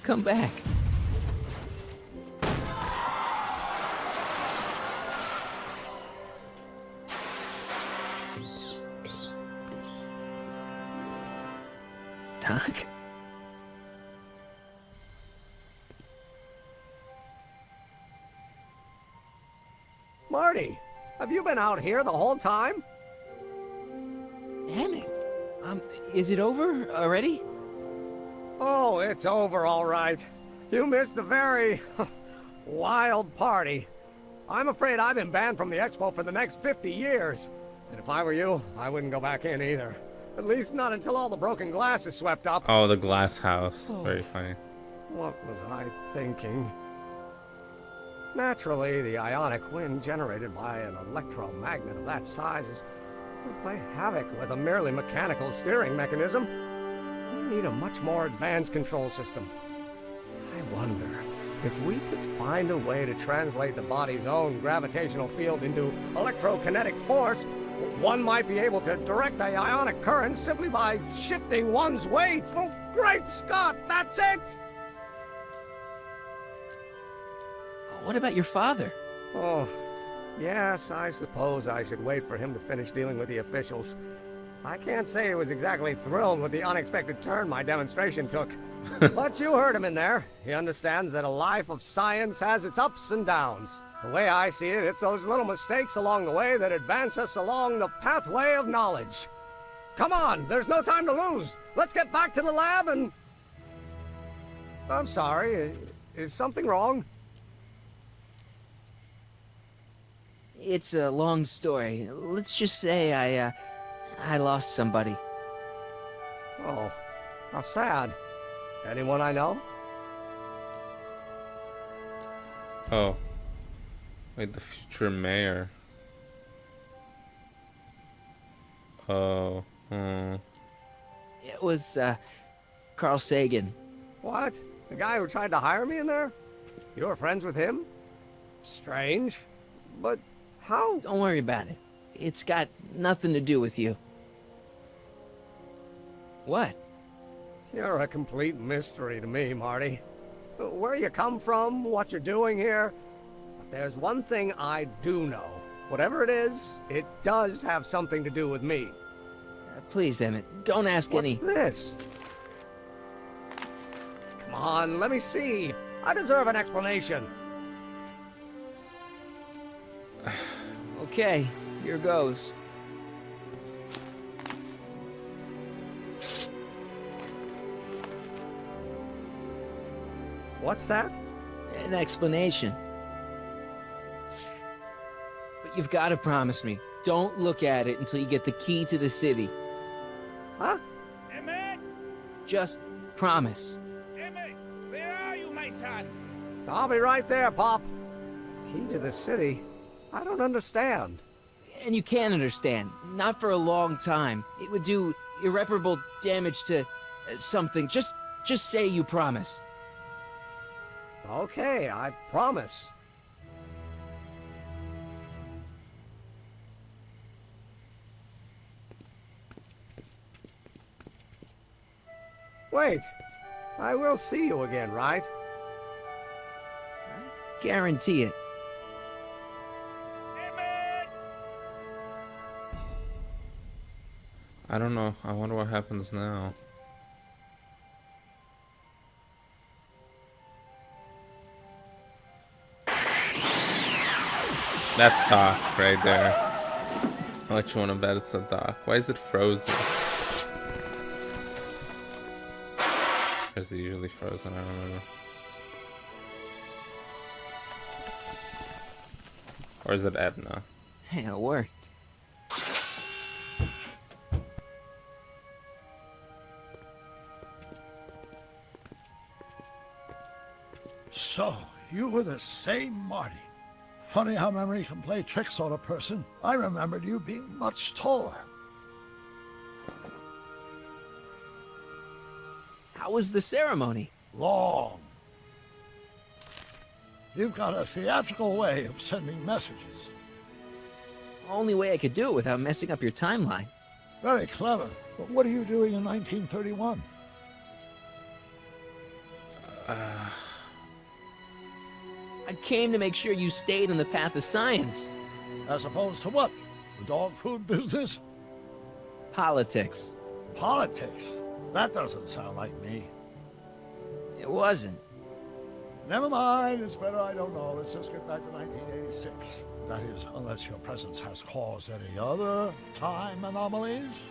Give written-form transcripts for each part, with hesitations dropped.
come back. Doc? Marty, have you been out here the whole time? Emmett, is it over already? Oh, it's over all right. You missed a very wild party. I'm afraid I've been banned from the expo for the next 50 years. And if I were you, I wouldn't go back in either. At least not until all the broken glass is swept up. Oh, the glass house. Oh. Very funny. What was I thinking? Naturally, the ionic wind generated by an electromagnet of that size would play havoc with a merely mechanical steering mechanism. We need a much more advanced control system. I wonder if we could find a way to translate the body's own gravitational field into electrokinetic force. One might be able to direct the ionic current simply by shifting one's weight. Oh, great Scott, that's it! What about your father? Oh, yes, I suppose I should wait for him to finish dealing with the officials. I can't say he was exactly thrilled with the unexpected turn my demonstration took. But you heard him in there. He understands that a life of science has its ups and downs. The way I see it, it's those little mistakes along the way that advance us along the pathway of knowledge. Come on, there's no time to lose. Let's get back to the lab and... I'm sorry, is something wrong? It's a long story. Let's just say I lost somebody. Oh, how sad. Anyone I know? Oh. Wait, the future mayor. Oh. It was, Carl Sagan. What? The guy who tried to hire me in there? You were friends with him? Strange. But how? Don't worry about it. It's got nothing to do with you. What? You're a complete mystery to me, Marty. Where you come from, what you're doing here. But there's one thing I do know. Whatever it is, it does have something to do with me. Please, Emmett, don't ask any... What's this? Come on, let me see. I deserve an explanation. Okay, here goes. What's that? An explanation. But you've got to promise me, don't look at it until you get the key to the city. Huh? Emmett! Just promise. Emmett! Where are you, my son? I'll be right there, Pop. Key to the city? I don't understand. And you can understand. Not for a long time. It would do irreparable damage to something. Just say you promise. Okay, I promise. Wait, I will see you again, right? Guarantee it. Emmett! I don't know. I wonder what happens now. That's Doc right there. I'll let you want to bet it's a Doc. Why is it frozen? Or is it usually frozen? I don't remember. Or is it Edna? Hey, it worked. So, you were the same Marty. Funny how memory can play tricks on a person. I remembered you being much taller. How was the ceremony? Long. You've got a theatrical way of sending messages. Only way I could do it without messing up your timeline. Very clever. But what are you doing in 1931? I came to make sure you stayed on the path of science. As opposed to what? The dog food business? Politics. Politics? That doesn't sound like me. It wasn't. Never mind, it's better I don't know. Let's just get back to 1986. That is, unless your presence has caused any other time anomalies.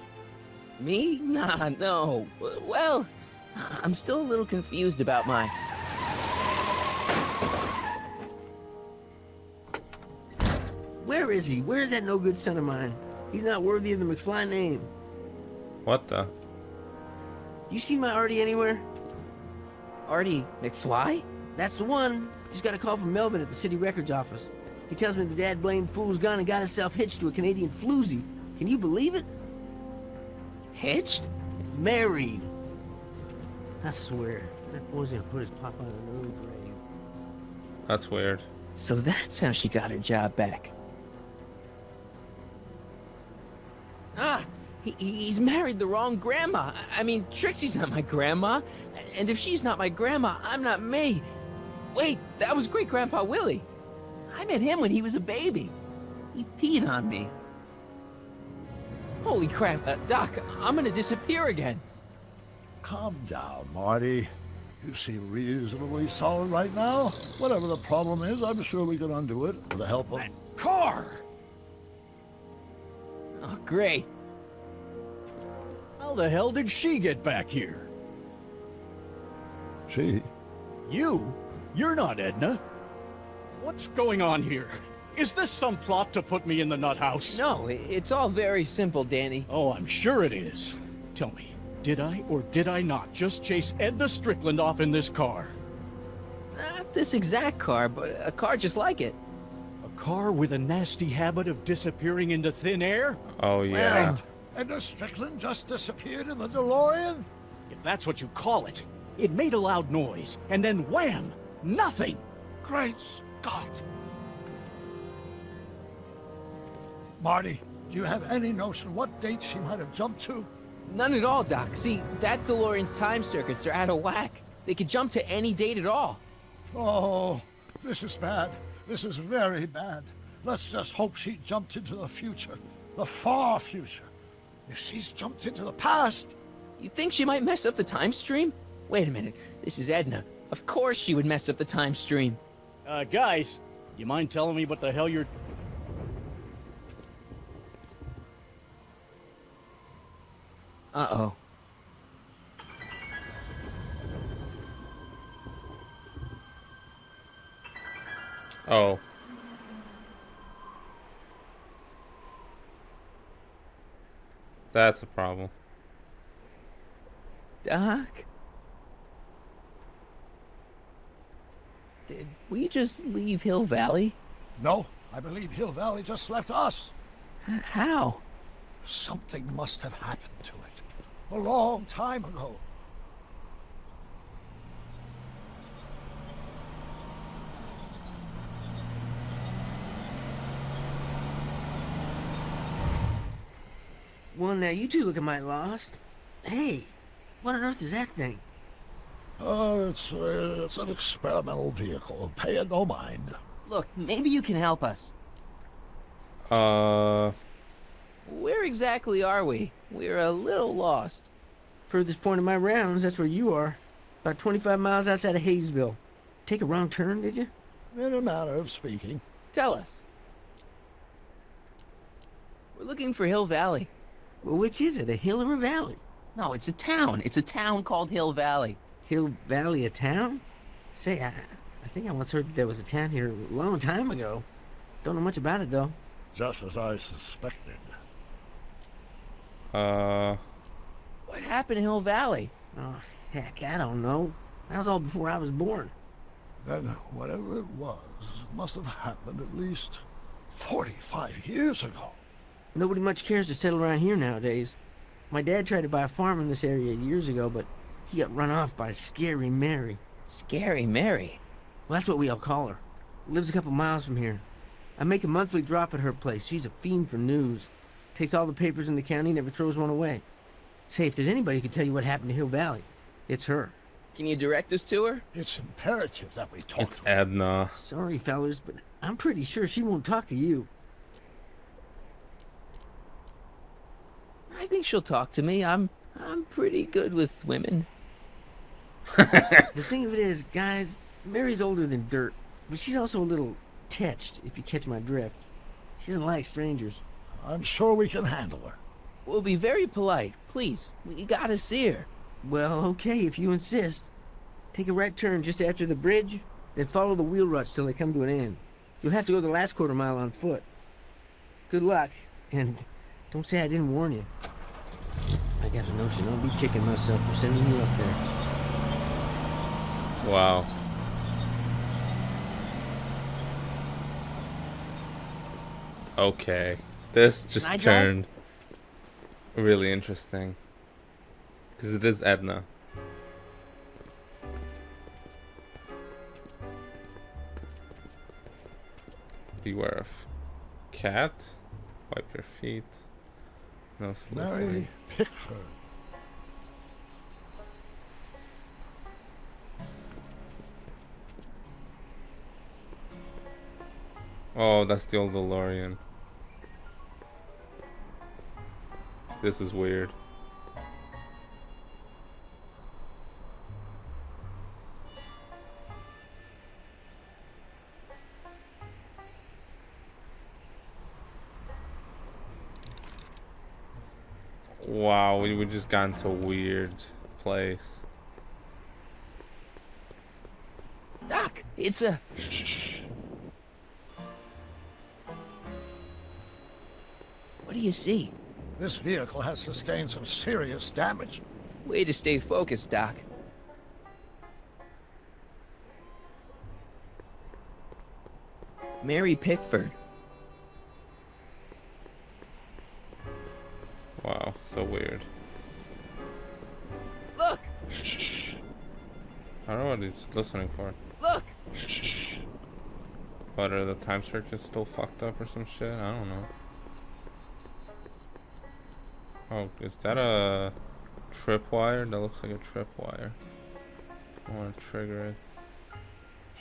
Me? Nah, no. Well, I'm still a little confused about my... Where is he? Where's that no-good son of mine? He's not worthy of the McFly name. What the? You see my Artie anywhere? Artie McFly? That's the one. Just got a call from Melvin at the city records office. He tells me the dad-blamed fool's gone and got himself hitched to a Canadian floozy. Can you believe it? Hitched? Married. I swear, that boy's gonna put his papa in an early grave. That's weird. So that's how she got her job back. Ah, he's married the wrong grandma. I mean, Trixie's not my grandma. And if she's not my grandma, I'm not me. Wait, that was Great-Grandpa Willie. I met him when he was a baby. He peed on me. Holy crap, Doc, I'm gonna disappear again. Calm down, Marty. You seem reasonably solid right now. Whatever the problem is, I'm sure we can undo it with the help of... Car! Oh, great. How the hell did she get back here? She? You? You're not Edna. What's going on here? Is this some plot to put me in the nut house? No, it's all very simple, Danny. Oh, I'm sure it is. Tell me, did I or did I not just chase Edna Strickland off in this car? Not this exact car, but a car just like it. A car with a nasty habit of disappearing into thin air? Oh, yeah. Well, Edna Strickland just disappeared in the DeLorean? If that's what you call it. It made a loud noise, and then wham! Nothing! Great Scott! Marty, do you have any notion what date she might have jumped to? None at all, Doc. See, that DeLorean's time circuits are out of whack. They could jump to any date at all. Oh, this is bad. This is very bad. Let's just hope she jumped into the future. The far future. If she's jumped into the past... You think she might mess up the time stream? Wait a minute. This is Edna. Of course she would mess up the time stream. Guys, you mind telling me what the hell you're... Uh-oh. Oh. That's a problem. Doc? Did we just leave Hill Valley? No, I believe Hill Valley just left us. How? Something must have happened to it. A long time ago. Well, now you two look a mite lost. Hey, what on earth is that thing? It's an experimental vehicle. Pay it no mind. Look, maybe you can help us. Where exactly are we? We're a little lost. Furthest point of my rounds, that's where you are. About 25 miles outside of Hayesville. Take a wrong turn, did you? In a manner of speaking. Tell us. We're looking for Hill Valley. Well, which is it, a hill or a valley? No, it's a town. It's a town called Hill Valley. Hill Valley, a town? Say, I think I once heard that there was a town here a long time ago. Don't know much about it, though. Just as I suspected. What happened to Hill Valley? Oh, heck, I don't know. That was all before I was born. Then whatever it was must have happened at least 45 years ago. Nobody much cares to settle around here nowadays. My dad tried to buy a farm in this area years ago, but he got run off by Scary Mary. Scary Mary? Well, that's what we all call her. Lives a couple miles from here. I make a monthly drop at her place. She's a fiend for news. Takes all the papers in the county, never throws one away. Say, if there's anybody who can tell you what happened to Hill Valley, it's her. Can you direct us to her? It's imperative that we talk It's to her. Edna. Sorry, fellas, but I'm pretty sure she won't talk to you. I think she'll talk to me. I'm pretty good with women. The thing of it is, guys, Mary's older than dirt, but she's also a little tetched, if you catch my drift. She doesn't like strangers. I'm sure we can handle her. We'll be very polite. Please, we gotta see her. Well, okay, if you insist. Take a right turn just after the bridge, then follow the wheel ruts till they come to an end. You'll have to go the last quarter mile on foot. Good luck, and don't say I didn't warn you. I got a notion I'll be kicking myself for sending you up there. Wow. Okay. This just Can I drive? turned really interesting. Because it is Edna. Beware of cat. Wipe your feet. No soliciting. Mary Pickford. Oh, that's the old DeLorean. This is weird. Wow, we just got into a weird place. Doc, it's a... Shh. What do you see? This vehicle has sustained some serious damage. Way to stay focused, Doc. Mary Pickford. Wow, so weird. Look! Shh. I don't know what he's listening for. Look! Shh. But are the time searches still fucked up or some shit? I don't know. Oh, is that a tripwire? That looks like a tripwire. I want to trigger it.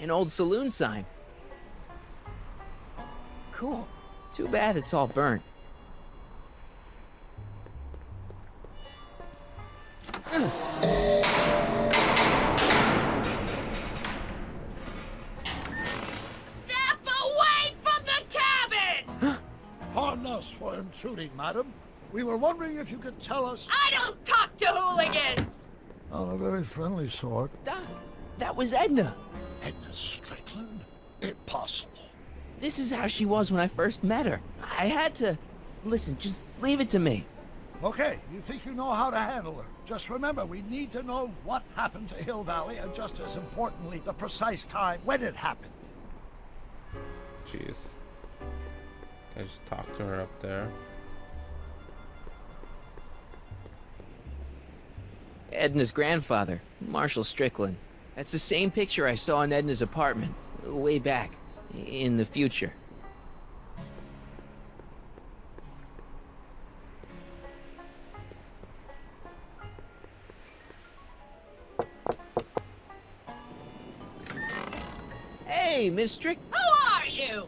An old saloon sign. Cool. Too bad it's all burnt. Step away from the cabin! Pardon us for intruding, madam. We were wondering if you could tell us... I don't talk to hooligans! On a very friendly sort. Doc, that was Edna. Edna Strickland? Impossible. This is how she was when I first met her. I had to... Listen, just leave it to me. Okay, you think you know how to handle her. Just remember, we need to know what happened to Hill Valley, and just as importantly, the precise time when it happened. Jeez. I just talked to her up there. Edna's grandfather, Marshall Strickland. That's the same picture I saw in Edna's apartment, way back, in the future. Hey, Miss Strick... Who are you?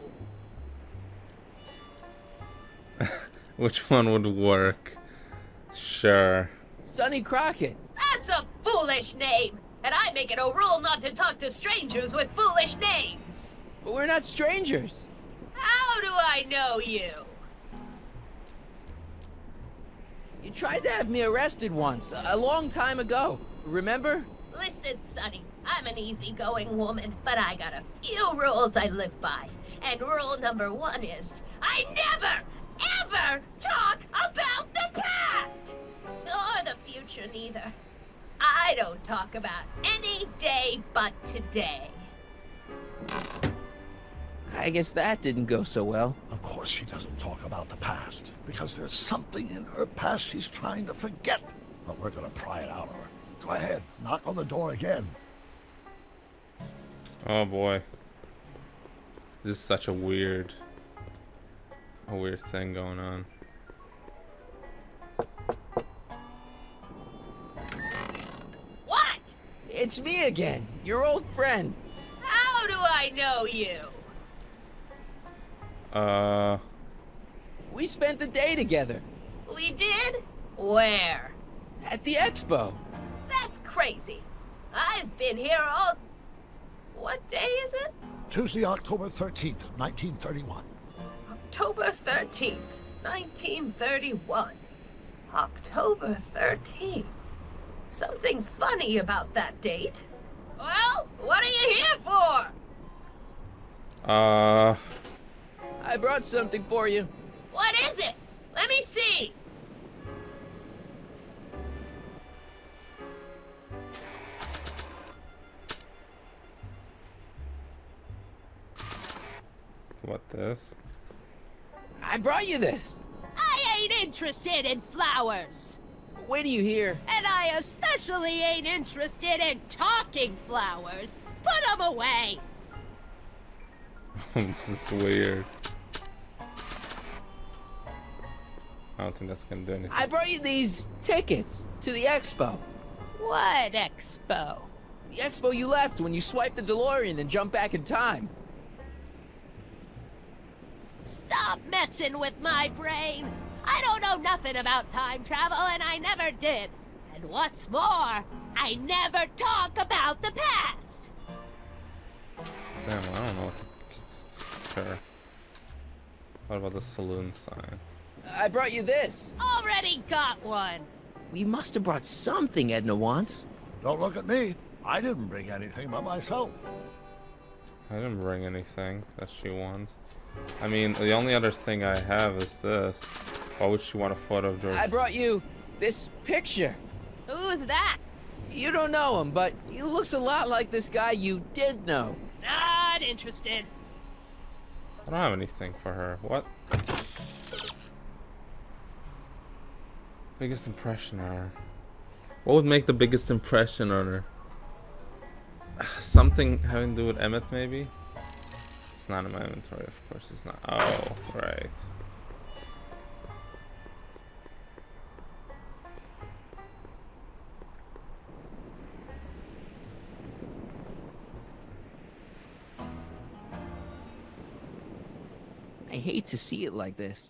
Which one would work? Sure. Sonny Crockett. That's a foolish name, and I make it a rule not to talk to strangers with foolish names. But we're not strangers. How do I know you? You tried to have me arrested once, a long time ago. Remember? Listen, Sonny, I'm an easygoing woman, but I got a few rules I live by. And rule number 1 is, I never, ever talk about the past! Or the future, neither. I don't talk about any day but today. I guess that didn't go so well. Of course she doesn't talk about the past, because there's something in her past she's trying to forget. But we're gonna pry it out of her. Go ahead, knock on the door again. Oh boy. This is such a weird thing going on. What? It's me again, your old friend. How do I know you? We spent the day together We did? Where? at the expo. That's crazy. I've been here all... What day is it? Tuesday, October 13th, 1931. October 13th, 1931. October 13th. Something funny about that date. Well, what are you here for? I brought something for you. What is it? Let me see. What this? I brought you this. I ain't interested in flowers. Wait till you hear. And I especially ain't interested in talking flowers. Put 'em away. This is weird. I don't think that's gonna do anything. I brought you these tickets to the expo. What expo? The expo you left when you swiped the DeLorean and jumped back in time. Stop messing with my brain. I don't know nothing about time travel, and I never did. And what's more, I never talk about the past. Damn, I don't know what to... Sure. What about the saloon sign? I brought you this. Already got one. We must have brought something Edna wants. Don't look at me. I didn't bring anything by myself. I didn't bring anything that she wants. I mean, the only other thing I have is this. Why would she want a photo of George? I brought you this picture. Who's that? You don't know him, but he looks a lot like this guy you did know. Not interested. I don't have anything for her. What? Biggest impression on her. What would make the biggest impression on her? Something having to do with Emmett, maybe? It's not in my inventory, of course it's not. Oh, right. I hate to see it like this.